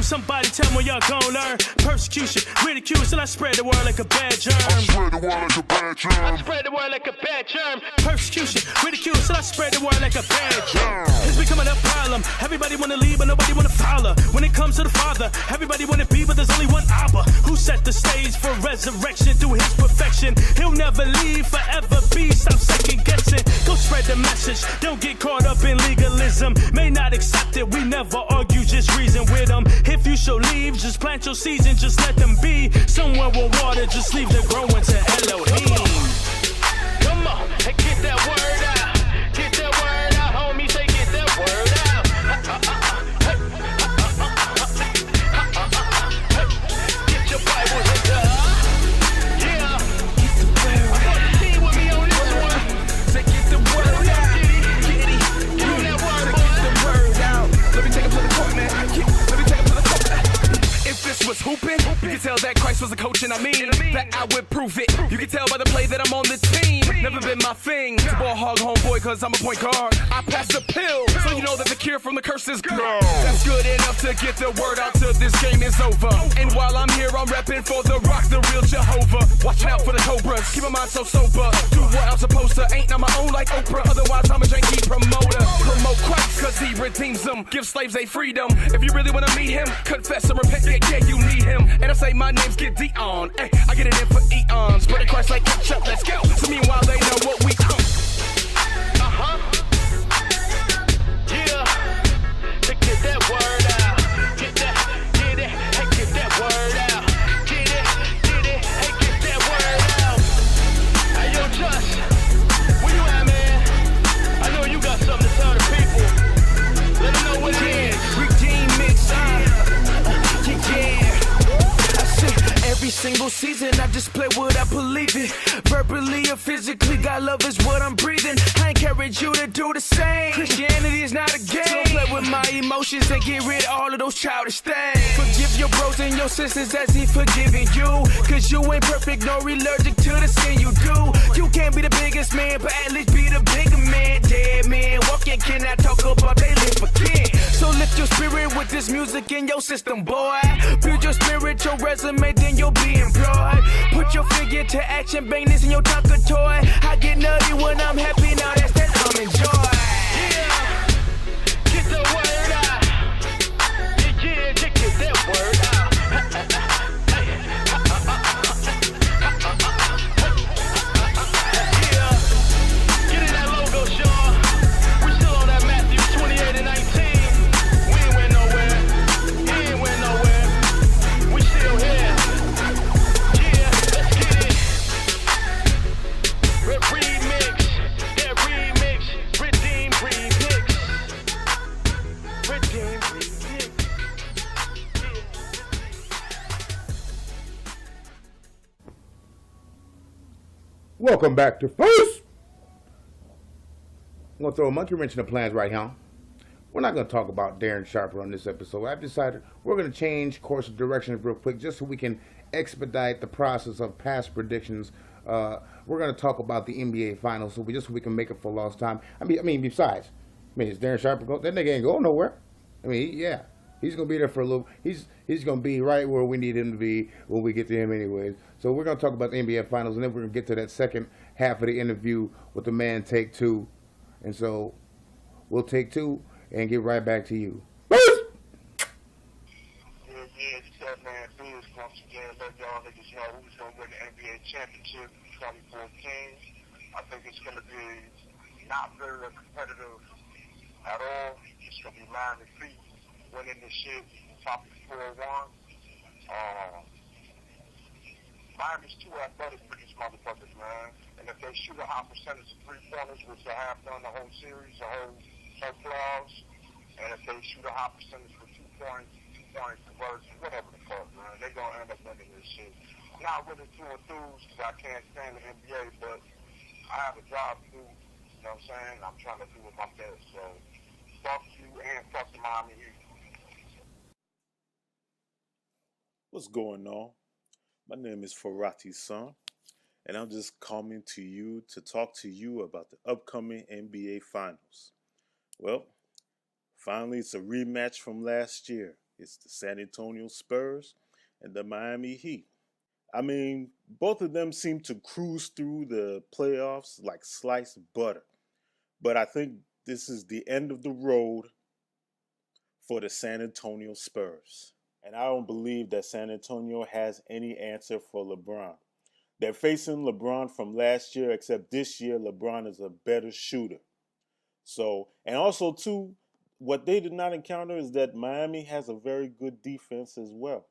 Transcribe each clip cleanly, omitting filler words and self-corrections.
firm. Somebody tell me y'all gon' learn. Persecution, ridicule, still I spread the word like a bad germ. I spread the word like a bad germ. I spread the word like a bad germ. Persecution, ridicule, still I spread the word like a bad germ. It's becoming a problem. Everybody wanna leave, but nobody wanna follow. When it comes to the Father, everybody wanna be, but there's only one Abba who set the stage for resurrection through his perfection. He'll never leave, forever be. Stop second guessing. Go spread the message. Don't get caught up in legalism. May not accept it. We never argue, just reason with them. If you show leave, just plant your seeds and just let them be. Somewhere with water, just leave the growing to Elohim. Come on, and get that word out. Get that word out, homie. Say get that word out. Get your Bible hit up. Yeah. Get the word out. I want to see with me on this one. Say get the word out. Get it. Get that word, boy. Get the word out. Let me take it to the court, man. Let me take it to the court. If this was hooping, you can tell that Christ was a coach, and I mean that I would prove it. You can tell by the play that I'm on the team. Never been my thing to ball hog homeboy, cause I'm a point guard. I pass the pill, so you know that the cure from the curse is good. That's good enough to get the word out till this game is over. And while I'm here, I'm repping for the rock, the real Jehovah. Watching out for the cobras, keep my mind so sober. Do what I'm supposed to, ain't on my own like Oprah. Otherwise, I'm a janky promoter. Promote Christ, cause he redeems them. Give slaves a freedom. If you really wanna meet him, confess and repent, yeah, you need him. And I say my name's get Dion. Hey, I get it in for eons. Spread Christ like ketchup, let's go. So meanwhile, they know what we own. Yeah. To get that word out. Get that, get it, hey, get that word out. Get it, hey, get that word out. Hey, yo, Just, where you at, man? I know you got something to tell the people. Let them know what it is. Redeem mix, yeah. Every single season I display what I believe in. Verbally or physically, God love is what I'm breathing. I encourage you to do the same. Christianity is not a game. So don't play with my emotions and get rid of all of those childish things. Forgive your bros and your sisters as he forgiving you. Cause you ain't perfect nor allergic to the sin you do. You can't be the biggest man, but at least be the bigger man. Dead man walking, cannot talk about they live again. So lift your spirit with this music in your system, boy. Build your spirit, your resume, then you'll be employed. Put your figure to action, bang this in your Tonka toy. I get nutty when I'm happy, now that's that I'm enjoy. Yeah, get the word out. Yeah, get that word out. Yeah, get in that logo, Sean. We still on that Matthew 28 and 19. We ain't went nowhere. He ain't went nowhere. We still here. Yeah, let's get it. Remix, that remix. Redeem remix. Redeem remix. Welcome back to First. I'm going to throw a monkey wrench in the plans right now. We're not going to talk about Darren Sharper on this episode. I've decided we're going to change course of directions real quick just so we can expedite the process of past predictions. We're going to talk about the NBA Finals so we can make it for lost time. I mean, besides, is Darren Sharper go? That nigga ain't going nowhere. I mean, yeah, he's going to be there for a little. He's going to be right where we need him to be when we get to him anyways. So we're going to talk about the NBA Finals, and then we're going to get to that second half of the interview with the man Take Two. And so we'll take two and get right back to you. Yeah, it's that man Biz once again. Let y'all niggas know who's going to win the NBA championship 2014. I think it's going to be not very competitive at all. It's going to be Miami Heat winning this shit, top 4-1. Miami's too athletic for these motherfuckers, man. And if they shoot a high percentage of three-pointers, which they have done the whole series, the whole playoffs, and if they shoot a high percentage for 2 points, 2 point conversion, whatever the fuck, man, they're going to end up winning this shit. I'm not really too enthused because I can't stand the NBA, but I have a job to do, you know what I'm saying? I'm trying to do it my best, so fuck you and fuck the Miami Heat. What's going on? My name is Farati's son, and I'm just coming to you to talk to you about the upcoming NBA Finals. Well, finally, it's a rematch from last year. It's the San Antonio Spurs and the Miami Heat. I mean, both of them seem to cruise through the playoffs like sliced butter. But I think this is the end of the road for the San Antonio Spurs. And I don't believe that San Antonio has any answer for LeBron. They're facing LeBron from last year, except this year LeBron is a better shooter. So, and also too, what they did not encounter is that Miami has a very good defense as well.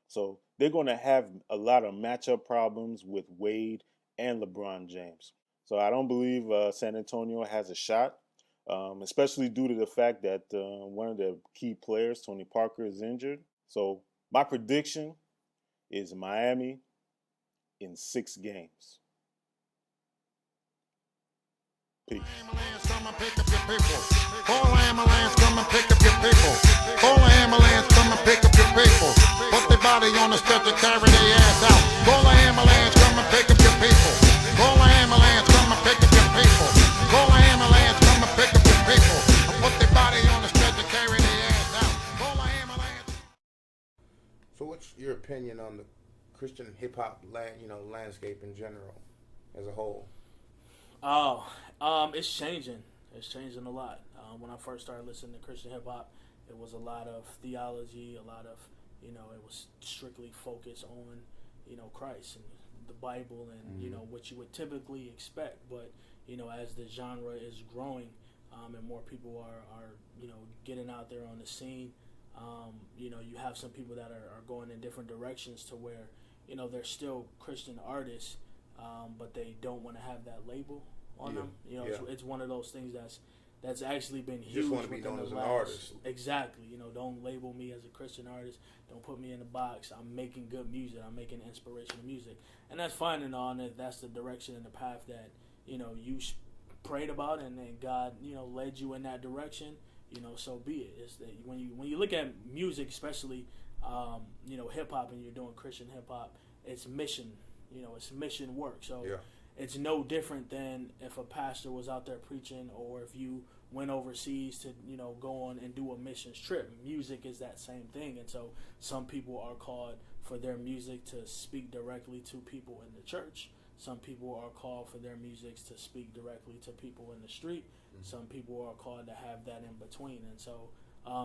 So they're going to have a lot of matchup problems with Wade and LeBron James. So I don't believe San Antonio has a shot, especially due to the fact that one of their key players, Tony Parker, is injured. So my prediction is Miami in 6 games. Peace. Come and pick up your people. Call an ambulance, come and pick up your people. Call an ambulance, come and pick up your people. Put their body on the stretcher, carry their ass out. Call an ambulance, come and pick up your people. Call an ambulance, come and pick up your people. Call an ambulance, come and pick up your people. Put their body on the stretcher, carry their ass out. Call an ambulance. So, what's your opinion on the Christian hip hop landscape in general, as a whole? It's changing. It's changing a lot. When I first started listening to Christian hip hop, it was a lot of theology, a lot of, it was strictly focused on, Christ and the Bible and, what you would typically expect. But, as the genre is growing, and more people are getting out there on the scene, you have some people that are going in different directions to where, they're still Christian artists, but they don't want to have that label on them. It's one of those things that's actually been huge. Just want to be known as an artist. Exactly. Don't label me as a Christian artist. Don't put me in a box. I'm making good music. I'm making inspirational music, and that's fine and all. And if that's the direction and the path that you prayed about, and then God led you in that direction, so be it. It's that when you look at music, especially hip hop, and you're doing Christian hip hop, it's mission. It's mission work. So. Yeah. It's no different than if a pastor was out there preaching, or if you went overseas to, go on and do a missions trip. Music is that same thing. And so some people are called for their music to speak directly to people in the church. Some people are called for their music to speak directly to people in the street. Mm-hmm. Some people are called to have that in between. And so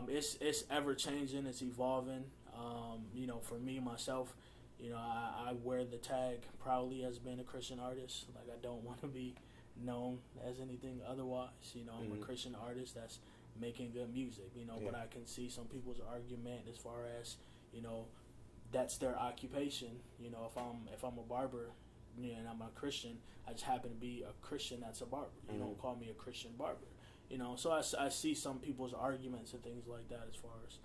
it's ever changing. It's evolving. For me, myself, I wear the tag proudly as being a Christian artist. Like, I don't want to be known as anything otherwise. I'm a Christian artist that's making good music, but I can see some people's argument as far as, that's their occupation. If I'm a barber, and I'm a Christian, I just happen to be a Christian that's a barber. You don't call me a Christian barber. So I see some people's arguments and things like that as far as,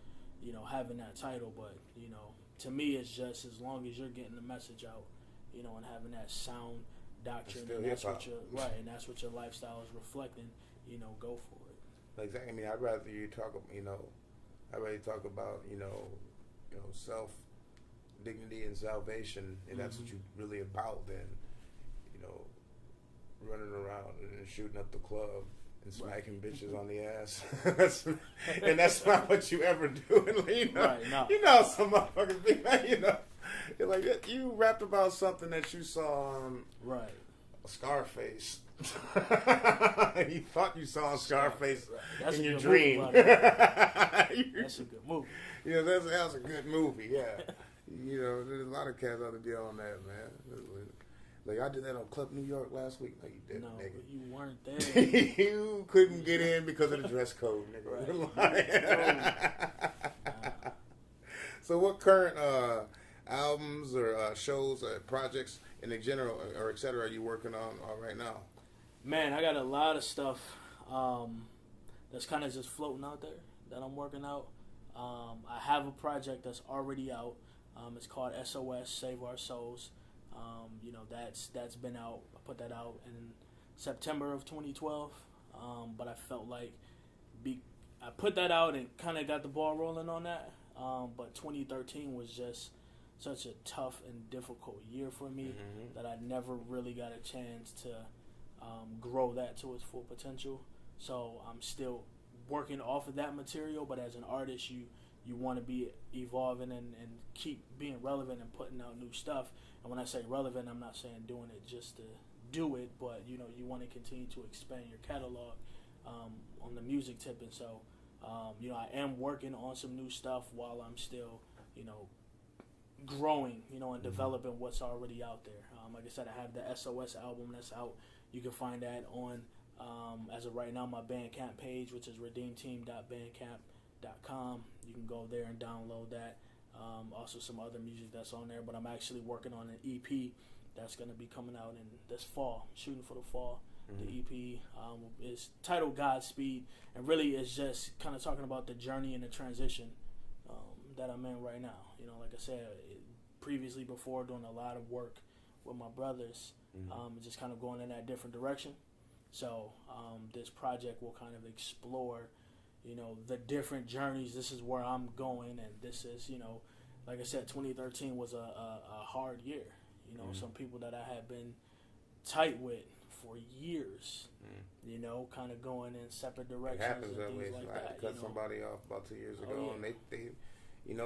having that title, but, to me, it's just as long as you're getting the message out, and having that sound doctrine, and that's what and that's what your lifestyle is reflecting. Go for it. Exactly. I mean, I'd rather you talk, about, self dignity and salvation, and that's what you're really about. Than, running around and shooting up the club and smacking bitches on the ass. And that's not what you ever do. Some motherfuckers be you're like, you rapped about something that you saw on Scarface. You thought you saw Scarface in your dream. That's a good movie. That's a good movie, yeah. There's a lot of cats out there on that, man. Like, I did that on Club New York last week. No, you didn't, nigga. You weren't there. You couldn't get in because of the dress code, nigga. Right. So what current albums or shows or projects in the general or et cetera are you working on right now? Man, I got a lot of stuff that's kind of just floating out there that I'm working out. I have a project that's already out. It's called SOS, Save Our Souls. That's been out. I put that out in September of 2012. But I felt like I put that out and kind of got the ball rolling on that. But 2013 was just such a tough and difficult year for me that I never really got a chance to grow that to its full potential. So I'm still working off of that material, but as an artist, you you want to be evolving and keep being relevant and putting out new stuff. And when I say relevant, I'm not saying doing it just to do it, but you want to continue to expand your catalog on the music tip. And so I am working on some new stuff while I'm still growing and developing what's already out there. Like I said, I have the SOS album that's out. You can find that on as of right now my Bandcamp page, which is redeemteam.bandcamp.com. You can go there and download that. Also some other music that's on there, but I'm actually working on an EP that's going to be coming out in this fall, shooting for the fall. The EP is titled Godspeed, and really is just kind of talking about the journey and the transition that I'm in right now. Like I said, previously before, doing a lot of work with my brothers, just kind of going in that different direction. So this project will kind of explore, the different journeys. This is where I'm going, and this is, like I said, 2013 was a hard year. Some people that I had been tight with for years, kind of going in separate directions. It happens and that way. things like I had that, to cut somebody off about 2 years ago, yeah. and they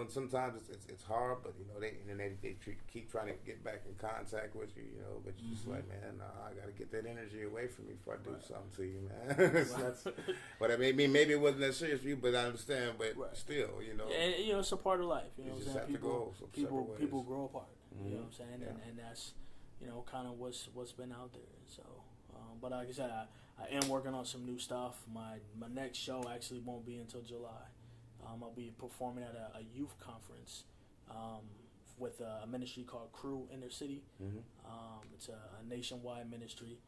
sometimes it's hard, but they keep trying to get back in contact with you, but you're just like, man, I got to get that energy away from you before I do something to you, man. But I mean, maybe it wasn't that serious for you, but I understand. But still, and it's a part of life. You just have to go people grow apart. You know what I'm saying? Yeah. And that's kind of what's been out there. So, but like I said, I am working on some new stuff. My next show actually won't be until July. I'll be performing at a youth conference with a ministry called Crew Inner City. It's a nationwide ministry.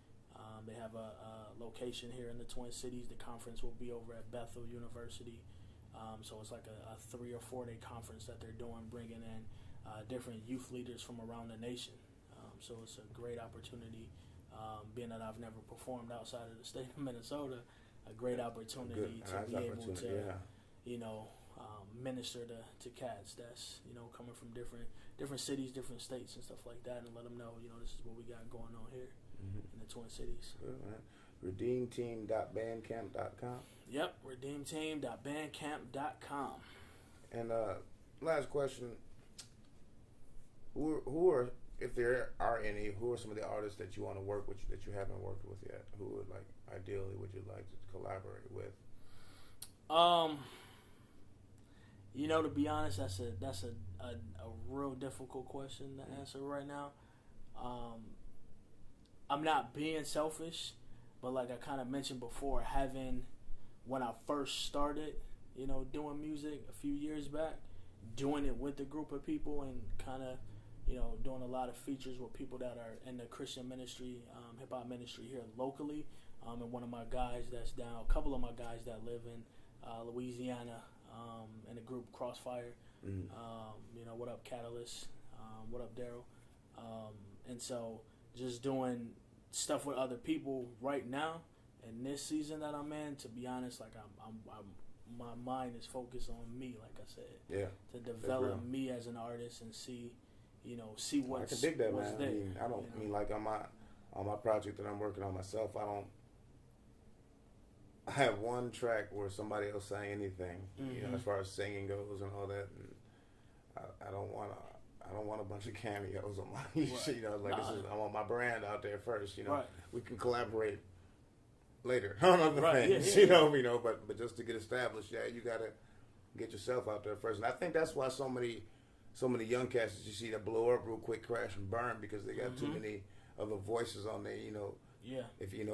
They have a location here in the Twin Cities. The conference will be over at Bethel University. So it's like a 3 or 4 day conference that they're doing, bringing in different youth leaders from around the nation. So it's a great opportunity, being that I've never performed outside of the state of Minnesota. A great opportunity to be able to, minister to cats that's coming from different cities, different states, and stuff like that, and let them know this is what we got going on here in the Twin Cities. Good, man. Redeemteam.bandcamp.com. Yep, redeemteam.bandcamp.com. And last question: who are, if there are any, who are some of the artists that you want to work with that you haven't worked with yet? Who would ideally would you like to collaborate with? To be honest, that's a real difficult question to answer right now. I'm not being selfish, but like I kind of mentioned before, when I first started, doing music a few years back, doing it with a group of people and kind of, doing a lot of features with people that are in the Christian ministry, hip hop ministry here locally. And one of my guys that's down, a couple of my guys that live in Louisiana, in the group Crossfire. What up, Catalyst? What up, Daryl? And so just doing stuff with other people right now in this season that I'm in. To be honest, like I'm my mind is focused on me. Like I said, to develop me as an artist and see what's I can dig that, what's man. there. I mean like on my project that I'm working on myself, I have one track where somebody else sang anything, as far as singing goes and all that. And I don't want a bunch of cameos on my, this is, I want my brand out there first. We can collaborate later on other things, But just to get established, you gotta get yourself out there first. And I think that's why so many young cats that you see that blow up real quick, crash and burn, because they got too many other voices on there. If you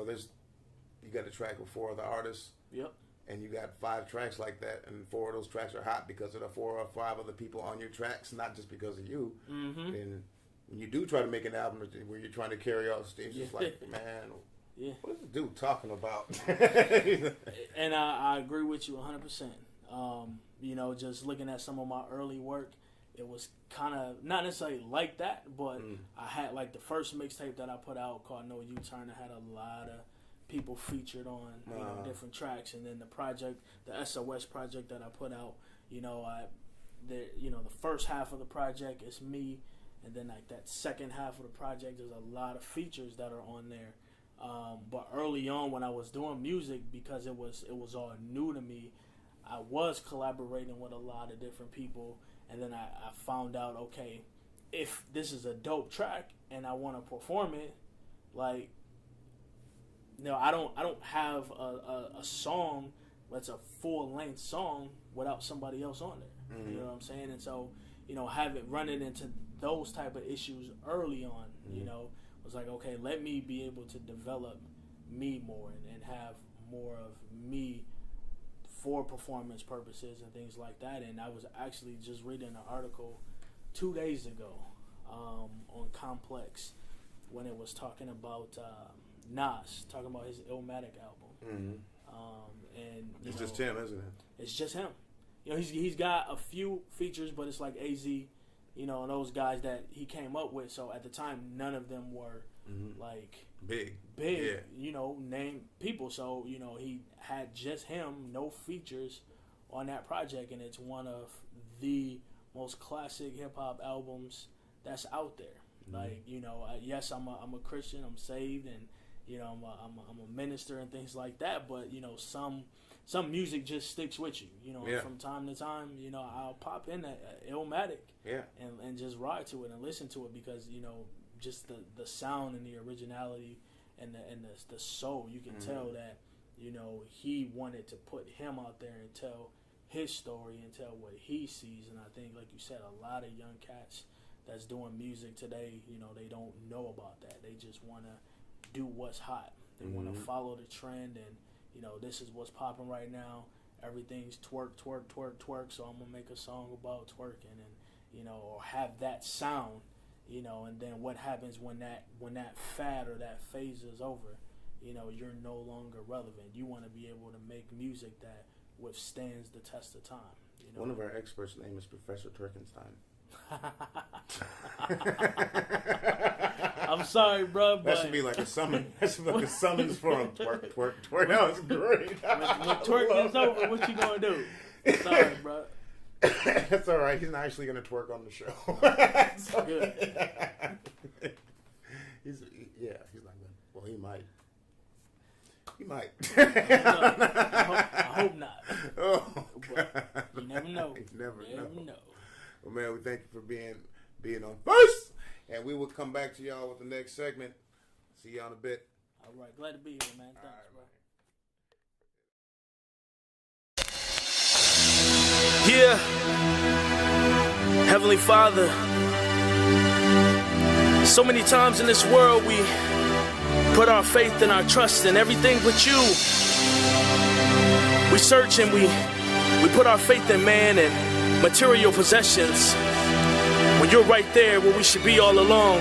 got a track with 4 other artists. Yep. And you got 5 tracks like that, and 4 of those tracks are hot because of the 4 or 5 other people on your tracks, not just because of you. And when you do try to make an album where you're trying to carry all the stage, it's like, man, what is this dude talking about? And I agree with you 100%. Just looking at some of my early work, it was kind of not necessarily like that, but I had like the first mixtape that I put out called No U-Turn. I had a lot of people featured on different tracks, and then the SOS project that I put out, the first half of the project is me, and then like that second half of the project, there's a lot of features that are on there. But early on when I was doing music, because it was all new to me, I was collaborating with a lot of different people, and then I found out, okay, if this is a dope track and I want to perform it, like, no, I don't have a song that's a full-length song without somebody else on there. You know what I'm saying? And so, running into those type of issues early on, was like, okay, let me be able to develop me more and have more of me for performance purposes and things like that. And I was actually just reading an article 2 days ago on Complex when it was talking about Nas, talking about his Illmatic album. And it's just him, isn't it? It's just him. He's got a few features, but it's like AZ, and those guys that he came up with. So at the time, none of them were like big, name people. So he had just him, no features on that project, and it's one of the most classic hip hop albums that's out there. Like, yes, I'm a Christian, I'm saved, and I'm a minister and things like that. But some music just sticks with you. From time to time, I'll pop in that Illmatic, and just ride to it and listen to it because just the sound and the originality and the soul. You can tell that he wanted to put him out there and tell his story and tell what he sees. And I think, like you said, a lot of young cats that's doing music today, they don't know about that. They just want to do what's hot. They want to follow the trend, and this is what's popping right now. Everything's twerk, twerk, twerk, twerk. So I'm gonna make a song about twerking, and or have that sound, and then what happens when that fad or that phase is over? You're no longer relevant. You want to be able to make music that withstands the test of time. One of our experts' name is Professor Turkenstein. I'm sorry, bro. But that should be like a summon. That should be like a summons for him. Twerk, twerk, twerk. That was great. When twerk is over, what you gonna do? Sorry, bro. That's all right. He's not actually gonna twerk on the show. So, good. He's not gonna. Well, he might. He might. I hope not. Oh, but you never know. You never know. Well, man, we thank you for being on first, and we will come back to y'all with the next segment. See y'all in a bit. All right, glad to be here, man. Thanks, bro. Yeah, Heavenly Father, so many times in this world we put our faith and our trust in everything but you. We search and we put our faith in man and material possessions when you're right there where we should be all along.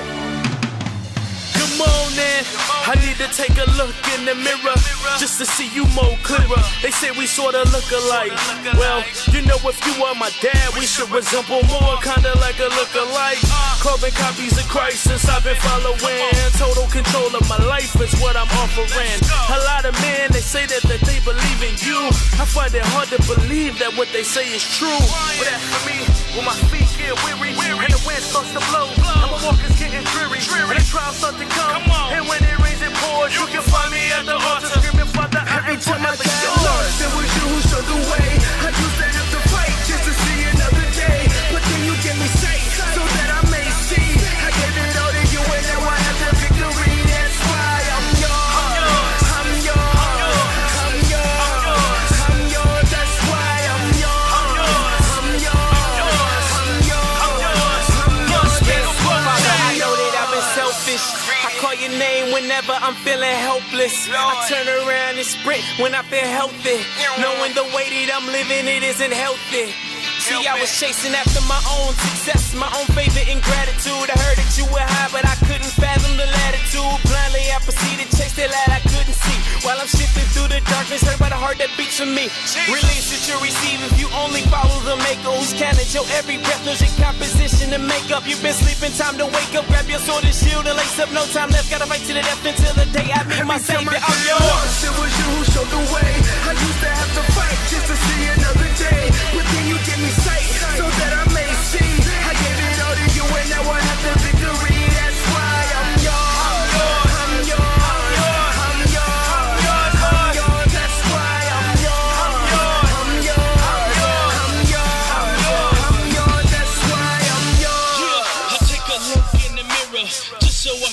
Good morning. I need to take a look in the mirror just to see you more clearer. They say we sorta look alike. Well, if you are my dad, we should resemble more, kinda like a look-alike. Carbon copies of Christ since I've been following. Total control of my life is what I'm offering. A lot of men, they say that they believe in you. I find it hard to believe that what they say is true. But as for me, when my feet get weary and the wind starts to blow, and my walk is getting dreary, and the trials start to come, and when it rains and pours, you can find me at the altar screaming, Father, every time I got lost. It was you who showed the way. I used to have to fight just to see another day, but then you get me safe so that I may see. I gave it all to you and now I have the victory. That's why I'm yours. I'm yours. I'm yours. I'm yours. That's why I'm yours. I'm yours. I'm yours. I'm yours. Father, I know that I've been selfish. I call your name whenever I'm feeling helpless. I turn around and sprint when I feel healthy, knowing the way that I'm living it isn't healthy. See, I was chasing after my own success, my own favor and gratitude. I heard that you were high, but I couldn't fathom the latitude. Blindly I proceeded, chased that light I couldn't see. While I'm shifting through the darkness, heard by the heart that beats for me. Release that you receive if you only follow the maker who's counted your every breath, knows your composition and makeup. You've been sleeping, time to wake up. Grab your sword and shield and lace up. No time left, gotta fight to the death until the day I meet my savior. I'm yours. It was you who showed the way. I used to have to fight just to see another day, but then you give me sight so that I may see. I gave it all to you and now I have the victory. That's why I'm yours. I'm yours. I'm yours. I'm yours. That's why I'm yours. I'm yours.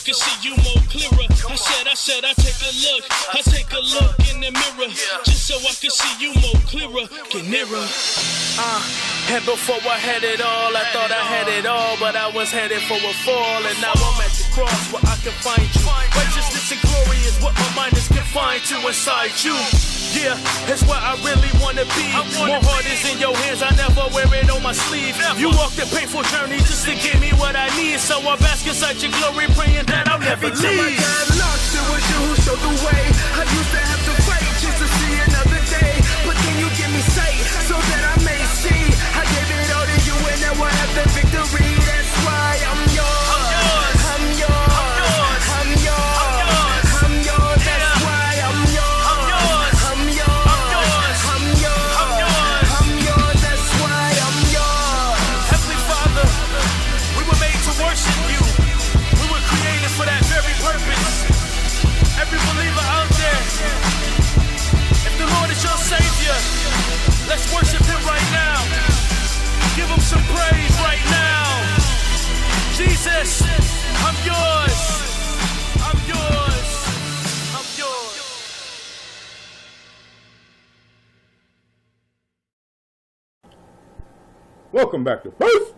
can see you more clearer. I said, I take a look. I take a look in the mirror, just so I can see you more clearer. Get nearer. And before I had it all, I thought I had it all, but I was headed for a fall, and now I'm at the cross where I can find you. Righteousness and glory is what my mind is confined to inside you. Yeah, that's where I really wanna be. My heart is in your hands, I never wear it on my sleeve. You walked a painful journey just to give me what I need, so I bask inside your glory, praying that I'll never leave. Every time I got lost, it was you who showed the way. I used to have to fight just to see another day, but then you give me sight so that I may see. I gave it all to you and now I have the victory. That's why I'm yours. I'm yours. I'm yours. I'm yours. That's why I'm yours. I'm yours. I'm yours. I'm yours. That's why I'm yours. Heavenly Father, we were made to worship you. We were created for that very purpose. Every believer out there, if the Lord is your Savior, let's worship Him right now. Give Him some praise right now. Jesus, I'm yours. I'm yours. I'm yours. Welcome back to First.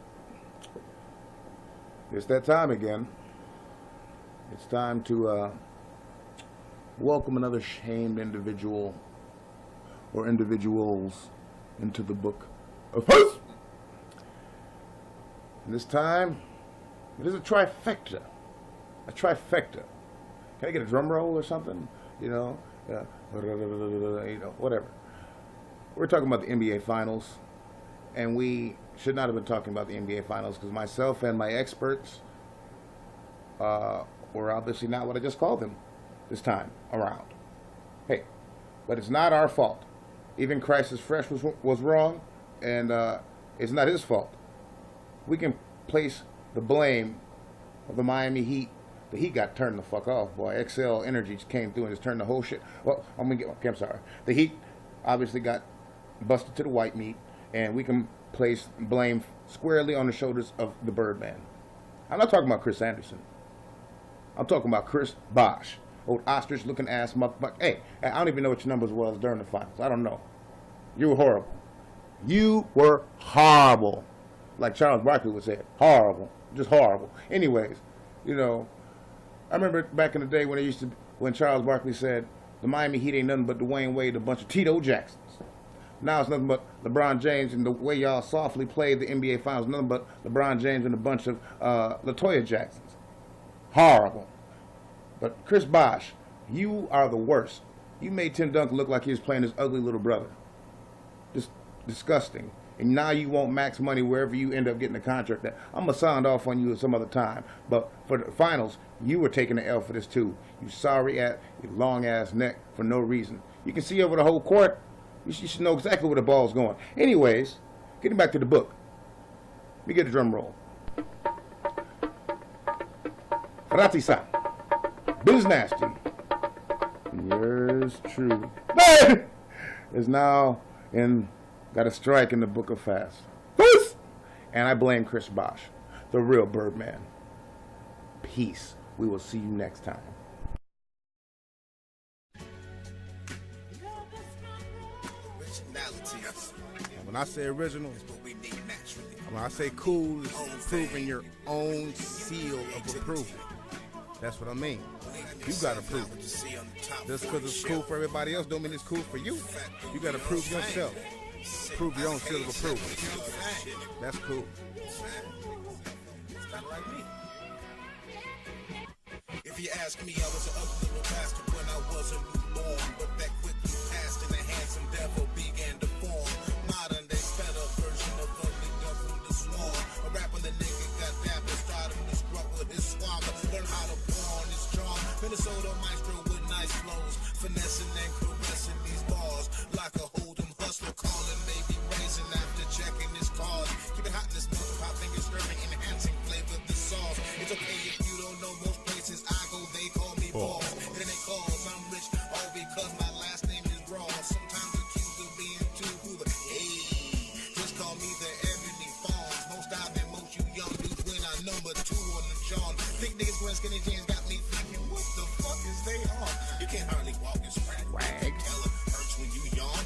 It's that time again. It's time to welcome another shamed individual or individuals into the book of First. And this time, it is a trifecta. A trifecta. Can I get a drum roll or something? You know, whatever. We're talking about the NBA Finals, and we should not have been talking about the NBA Finals because myself and my experts were obviously not what I just called them this time around. Hey, but it's not our fault. Even Christ is Fresh was wrong, and it's not his fault. We can place the blame of the Miami Heat. The Heat got turned the fuck off, boy. XL Energy just came through and just turned the whole shit. Well, I'm sorry. The Heat obviously got busted to the white meat, and we can place blame squarely on the shoulders of the Birdman. I'm not talking about Chris Anderson. I'm talking about Chris Bosh. Old ostrich-looking ass motherfucker. Hey, I don't even know what your numbers was during the finals. I don't know. You were horrible. You were horrible. Like Charles Barkley would say, horrible. Just horrible. Anyways, you know, I remember back in the day when Charles Barkley said, the Miami Heat ain't nothing but Dwayne Wade, a bunch of Tito Jacksons. Now it's nothing but LeBron James, and the way y'all softly played the NBA Finals, nothing but LeBron James and a bunch of LaToya Jacksons. Horrible. But Chris Bosh, you are the worst. You made Tim Duncan look like he was playing his ugly little brother. Just disgusting. And now you want max money wherever you end up getting a contract. I'm going to sound off on you some other time. But for the finals, you were taking the L for this too. You sorry at your long-ass neck for no reason. You can see over the whole court. You should know exactly where the ball's going. Anyways, getting back to the book. Let me get a drum roll. Ratisa. Biz Nasty. Yours true. Is now got a strike in the book of Fast. And I blame Chris Bosh, the real Birdman. Peace. We will see you next time. When I say original, when I say cool, it's proving your own seal of approval. That's what I mean. You gotta prove it. Just because it's cool for everybody else don't mean it's cool for you. You gotta prove yourself. Prove your own seal of approval. That's cool. If you ask me, I was an ugly little bastard when I was a newborn, but that quickly passed and a handsome devil began to form. Modern day better version of ugly devil the swarm. A rap when the nigga got dapped and started to scrub with his swagger. Learn how to pour on his charm. Minnesota maestro with nice flows, finessing and caressing these bars like a hold'em hustler calling, maybe raising after checking his cards. Keep it hot in this milk, hot fingers stirring, enhancing flavor the sauce. It's okay if you don't know most places I go, they call me boss. It ain't cause I'm rich, all because my last name is Raw. Sometimes accused of being too hoover. Hey, just call me the Ebony Falls. Most I've been most you young dudes when I number 2 on the Sean. Thick niggas wearing skinny jeans got me thinking, what the fuck is they on? You can't hardly walk and swag. Hella hurts when you yawn.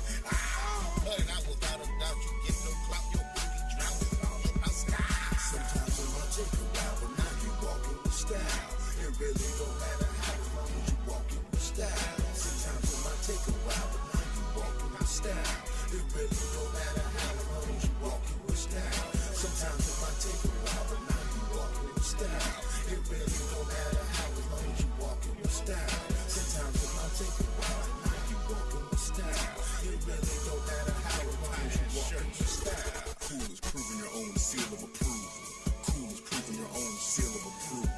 But I without a doubt you get no clout. Your booty drown with all of our style. Sometimes it might take a while, but now you walking with style. It really don't matter how long as you walking with style. Sometimes it might take a while, but now you walking with style. It really don't matter how long as you walking with style. Sometimes it might take a while, but now you walking with style. It really don't matter how long as you walking with style. Sometimes it might take a while, but now you walking with style. It really don't matter how long as you walking with style. Cool is proving your own seal of approval. Cool is proving your own seal of approval.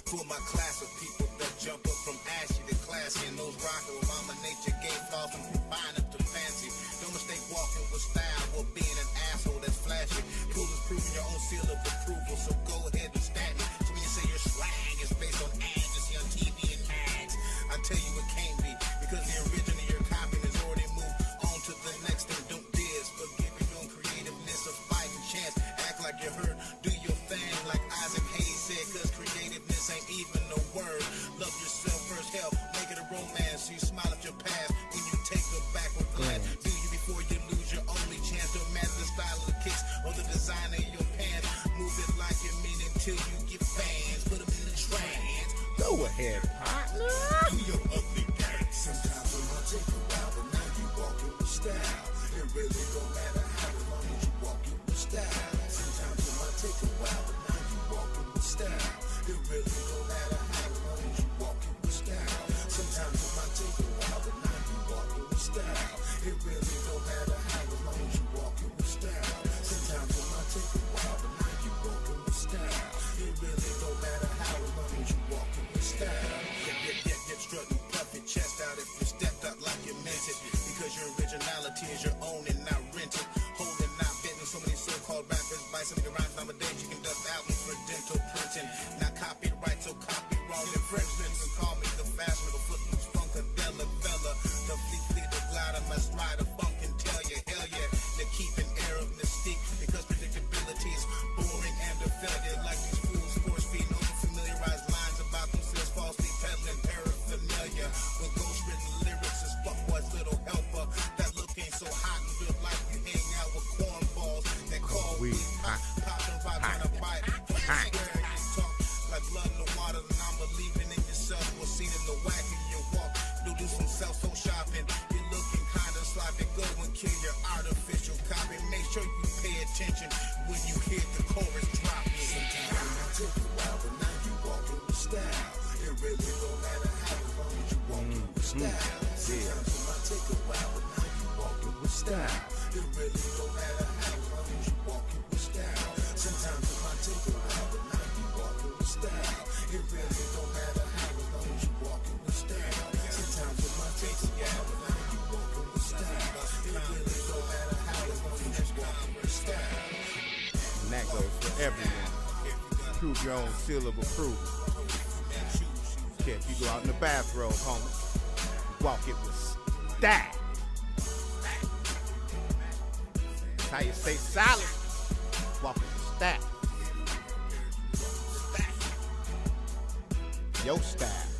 For my class of people that jump up from ashy to classy, and those rockin' with mama nature gave flaws and fine up to fancy. Don't mistake walking with style or being an asshole that's flashy. Cool is proving your own seal of approval, so go ahead and stand it. So when you say your swag is based on ads you see on TV and ads, I tell you it can't be, because the original you're copying has already moved on to the next thing. Don't diss, but give your own creativeness a fighting chance. Act like you heard, do your thing like Isaac Hayes said, cause creativeness ain't even a word. Love yourself first, hell, make it a romance. So you smile at your past when you take a backward glance. Do you before you lose your only chance to master the style of the kicks or the design of your pants. Move it like you mean it till you get fans. Put them in the trance. Go ahead, partner. Do your ugly dance. Sometimes it might take a while, but now you walking with style. It really don't matter how long as you walking with style. Sometimes it might take a while, but now you walking with style. It really don't matter how long as you walking with style. Sometimes it might take a while, but now you walking with style. It really don't matter how long as you walking with style. Sometimes it might take a while, but now you walking with style. It really don't matter how long as you walking with style. Get strutting, puff your chest out if you stepped out like you meant it. Because your originality is your own and not rented. Holding, not bitten. So many so-called rappers bite some nigga rhymes nowadays. You can dust albums for dental printing. Not copyright, so copy wrong infringements. And call me the fashionable footloose funkadelic fella. The fleet, the glider, must ride a funk and tell you, hell yeah. They keep an air of mystique because predictability is boring and a failure. Like these fools force feeding over familiarized lines about themselves, falsely peddling paraphernalia. With ghost written lyrics is fuckboy's little helper. That look ain't so hot in real life. You hang out with cornballs that call weed hot. Popping vibes on a bite. Talk like blood in the water, and I'm believing in yourself. Or seen in the whack in your walk. You'll do some self-soul shopping. You're looking kinda sloppy. Go and kill your artificial copy. Make sure you pay attention when you hear the chorus drop. Sometimes it might take a while, but now you walking with style. It really don't matter how long as you walking with style. Sometimes it might take a while, but now you walking with style. It really don't matter how long as you walking with style. Sometimes it might take a while, but now you walking with style. It really don't matter how long as you walking with style. Sometimes it might take a while, but now you walking with style. It really don't matter how long as you walking with style. And that goes for everyone. Prove your own seal of approval. Yeah, if you go out in the bathrobe, homie, walk it with style. That's how you stay solid. Walk it with style. Your style.